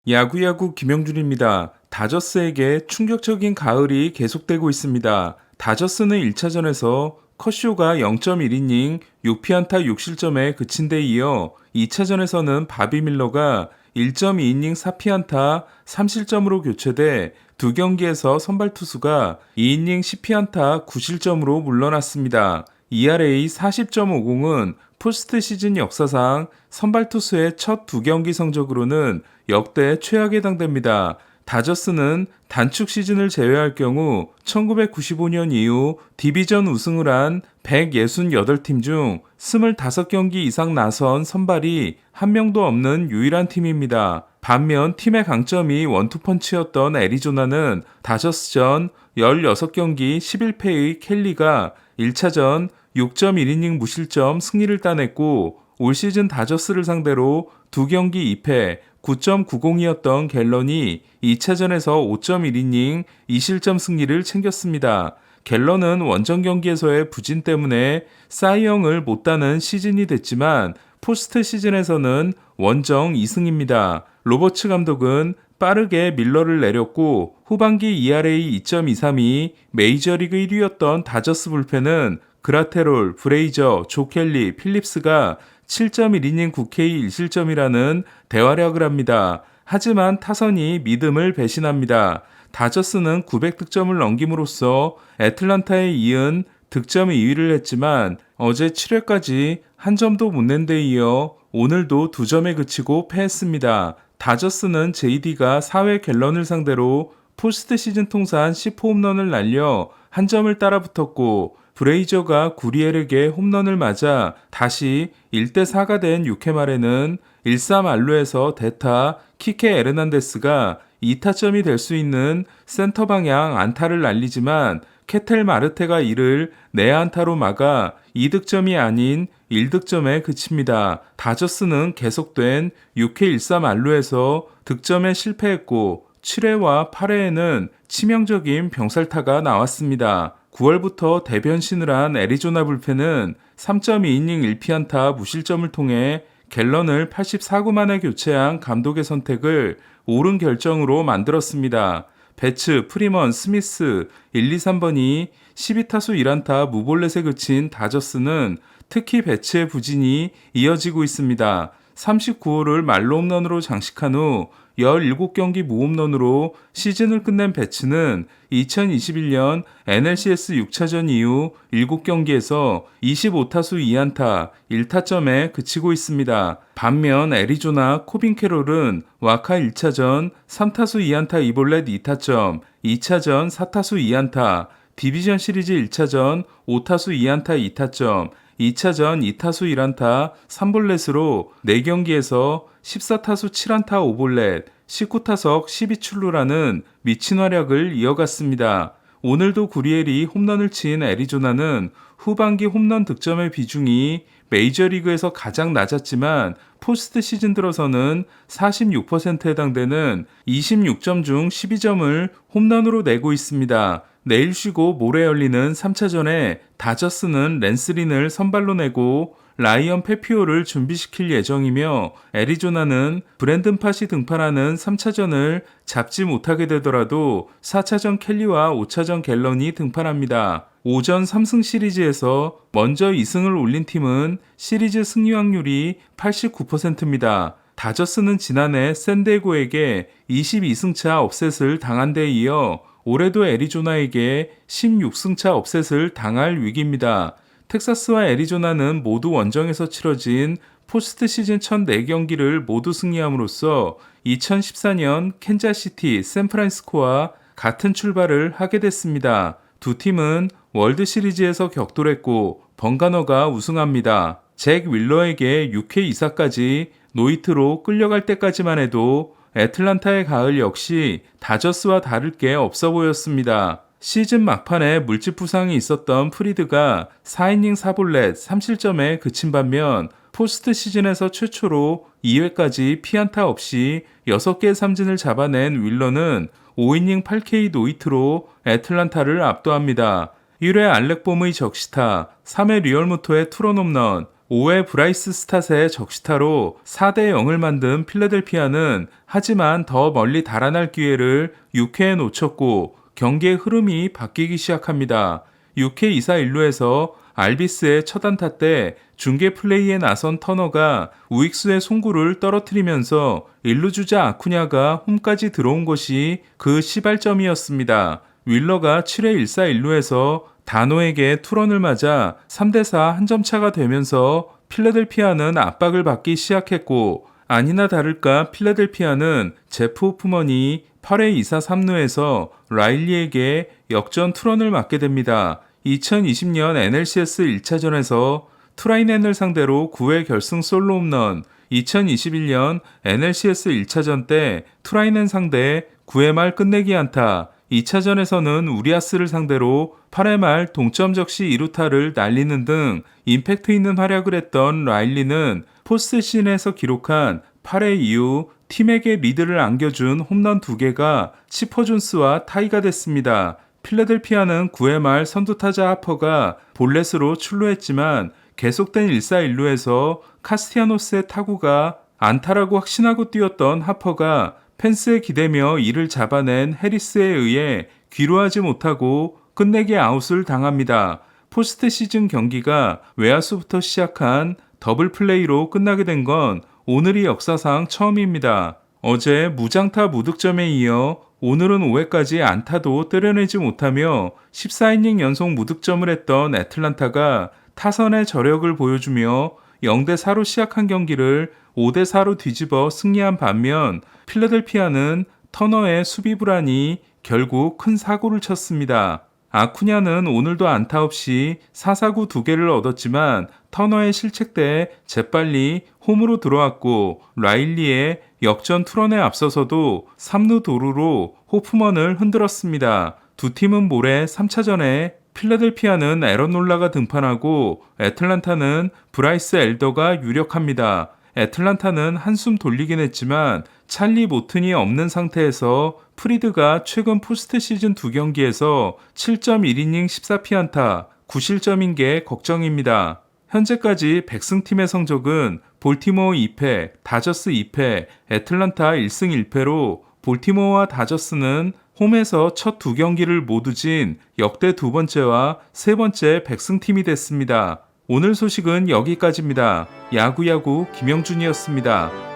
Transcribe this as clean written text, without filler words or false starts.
야구야구 김영준입니다. 다저스에게 충격적인 가을이 계속되고 있습니다. 다저스는 1차전에서 커쇼가 0.1이닝 6피안타 6실점에 그친 데 이어 2차전에서는 바비 밀러가 1.2이닝 4피안타 3실점으로 교체돼 두 경기에서 선발 투수가 2이닝 10피안타 9실점으로 물러났습니다. ERA 40.50은 포스트 시즌 역사상 선발 투수의 첫 두 경기 성적으로는 역대 최악에 해당됩니다. 다저스는 단축 시즌을 제외할 경우 1995년 이후 디비전 우승을 한 168팀 중 25경기 이상 나선 선발이 한 명도 없는 유일한 팀입니다. 반면 팀의 강점이 원투펀치였던 애리조나는 다저스전 16경기 11패의 켈리가 1차전 6.1이닝 무실점 승리를 따냈고 올 시즌 다저스를 상대로 2경기 2패 9.90이었던 갤런이 2차전에서 5.1이닝 2실점 승리를 챙겼습니다. 갤런은 원정 경기에서의 부진 때문에 사이영을 못 따는 시즌이 됐지만 포스트 시즌에서는 원정 2승입니다. 로버츠 감독은 빠르게 밀러를 내렸고 후반기 ERA 2.23이 메이저리그 1위였던 다저스 불펜은 그라테롤, 브레이저, 조켈리, 필립스가 7.1이닝 9K 1실점이라는 대활약을 합니다. 하지만 타선이 믿음을 배신합니다. 다저스는 900득점을 넘김으로써 애틀란타에 이은 득점 2위를 했지만 어제 7회까지 한 점도 못 낸 데 이어 오늘도 2점에 그치고 패했습니다. 다저스는 JD가 4회 갤런을 상대로 포스트 시즌 통산 10홈런을 날려 한 점을 따라붙었고 브레이저가 구리엘에게 홈런을 맞아 다시 1대4가 된 6회 말에는 1-3안루에서 대타 키케 에르난데스가 2타점이 될 수 있는 센터 방향 안타를 날리지만 케텔 마르테가 이를 내안타로 막아 2득점이 아닌 1득점에 그칩니다. 다저스는 계속된 6회 1-3안루에서 득점에 실패했고 7회와 8회에는 치명적인 병살타가 나왔습니다. 9월부터 대변신을 한 애리조나 불펜은 3.2이닝 1피안타 무실점을 통해 갤런을 84구 만에 교체한 감독의 선택을 옳은 결정으로 만들었습니다. 배츠, 프리먼, 스미스 1, 2, 3번이 12타수 1안타 무볼넷에 그친 다저스는 특히 배츠의 부진이 이어지고 있습니다. 39호를 말로 홈런으로 장식한 후 17경기 무홈런으로 시즌을 끝낸 배츠는 2021년 NLCS 6차전 이후 7경기에서 25타수 2안타 1타점에 그치고 있습니다. 반면 애리조나 코빈 캐롤은 와카 1차전 3타수 2안타 2볼넷 2타점, 2차전 4타수 2안타, 디비전 시리즈 1차전 5타수 2안타 2타점, 2차전 2타수 1안타 3볼넷으로 4경기에서 14타수 7안타 5볼넷, 19타석 12출루라는 미친 활약을 이어갔습니다. 오늘도 구리엘이 홈런을 친 애리조나는 후반기 홈런 득점의 비중이 메이저리그에서 가장 낮았지만 포스트 시즌 들어서는 46%에 해당되는 26점 중 12점을 홈런으로 내고 있습니다. 내일 쉬고 모레 열리는 3차전에 다저스는 랜스린을 선발로 내고 라이언 페피오를 준비시킬 예정이며 애리조나는 브랜든 팟이 등판하는 3차전을 잡지 못하게 되더라도 4차전 켈리와 5차전 갤런이 등판합니다. 오전 3승 시리즈에서 먼저 2승을 올린 팀은 시리즈 승리 확률이 89%입니다. 다저스는 지난해 샌디에고에게 22승차 업셋을 당한 데 이어 올해도 애리조나에게 16승차 업셋을 당할 위기입니다. 텍사스와 애리조나는 모두 원정에서 치러진 포스트 시즌 첫 4경기를 모두 승리함으로써 2014년 캔자시티, 샌프란시스코와 같은 출발을 하게 됐습니다. 두 팀은 월드 시리즈에서 격돌했고 번가너가 우승합니다. 잭 윌러에게 6회 2사까지 노히트로 끌려갈 때까지만 해도 애틀란타의 가을 역시 다저스와 다를 게 없어 보였습니다. 시즌 막판에 물집 부상이 있었던 프리드가 4이닝 4볼넷 3실점에 그친 반면 포스트 시즌에서 최초로 2회까지 피안타 없이 6개의 삼진을 잡아낸 윌러는 5이닝 8K 노히트로 애틀란타를 압도합니다. 1회 알렉 봄의 적시타, 3회 리얼무토의 투런 홈런, 5회 브라이스 스탓의 적시타로 4대 0을 만든 필라델피아는 하지만 더 멀리 달아날 기회를 6회에 놓쳤고 경기의 흐름이 바뀌기 시작합니다. 6회 2사 1루에서 알비스의 첫 안타 때 중계 플레이에 나선 터너가 우익수의 송구를 떨어뜨리면서 1루 주자 아쿠냐가 홈까지 들어온 것이 그 시발점이었습니다. 윌러가 7회 1사 1루에서 다노에게 투런을 맞아 3대4 한 점 차가 되면서 필라델피아는 압박을 받기 시작했고 아니나 다를까 필라델피아는 제프 호프먼이 8회 2사 3루에서 라일리에게 역전 투런을 맞게 됩니다. 2020년 NLCS 1차전에서 트라이넨을 상대로 9회 결승 솔로 홈런, 2021년 NLCS 1차전 때 트라이넨 상대 9회 말 끝내기 안타, 2차전에서는 우리아스를 상대로 8회 말 동점 적시 2루타를 날리는 등 임팩트 있는 활약을 했던 라일리는 포스트시즌에서 기록한 8회 이후 팀에게 리드를 안겨준 홈런 2개가 치퍼 존스와 타이가 됐습니다. 필라델피아는 9회 말 선두타자 하퍼가 볼넷으로 출루했지만 계속된 1사 1루에서 카스티아노스의 타구가 안타라고 확신하고 뛰었던 하퍼가 펜스에 기대며 이를 잡아낸 해리스에 의해 귀로하지 못하고 끝내기 아웃을 당합니다. 포스트 시즌 경기가 외야수부터 시작한 더블 플레이로 끝나게 된 건 오늘이 역사상 처음입니다. 어제 무장타 무득점에 이어 오늘은 5회까지 안타도 때려내지 못하며 14이닝 연속 무득점을 했던 애틀란타가 타선의 저력을 보여주며 0대4로 시작한 경기를 5대4로 뒤집어 승리한 반면 필라델피아는 터너의 수비 불안이 결국 큰 사고를 쳤습니다. 아쿠냐는 오늘도 안타 없이 4사구 2개를 얻었지만 터너의 실책대에 재빨리 홈으로 들어왔고 라일리의 역전 투런에 앞서서도 3루 도루로 호프먼을 흔들었습니다. 두 팀은 모레 3차전에 필라델피아는 에런 놀라가 등판하고 애틀란타는 브라이스 엘더가 유력합니다. 애틀란타는 한숨 돌리긴 했지만 찰리 모튼이 없는 상태에서 프리드가 최근 포스트 시즌 2경기에서 7.1이닝 14피안타 9실점인 게 걱정입니다. 현재까지 100승팀의 성적은 볼티모어 2패, 다저스 2패, 애틀란타 1승 1패로 볼티모어와 다저스는 홈에서 첫 2경기를 모두 진 역대 2번째와 3번째 100승팀이 됐습니다. 오늘 소식은 여기까지입니다. 야구야구 김영준이었습니다.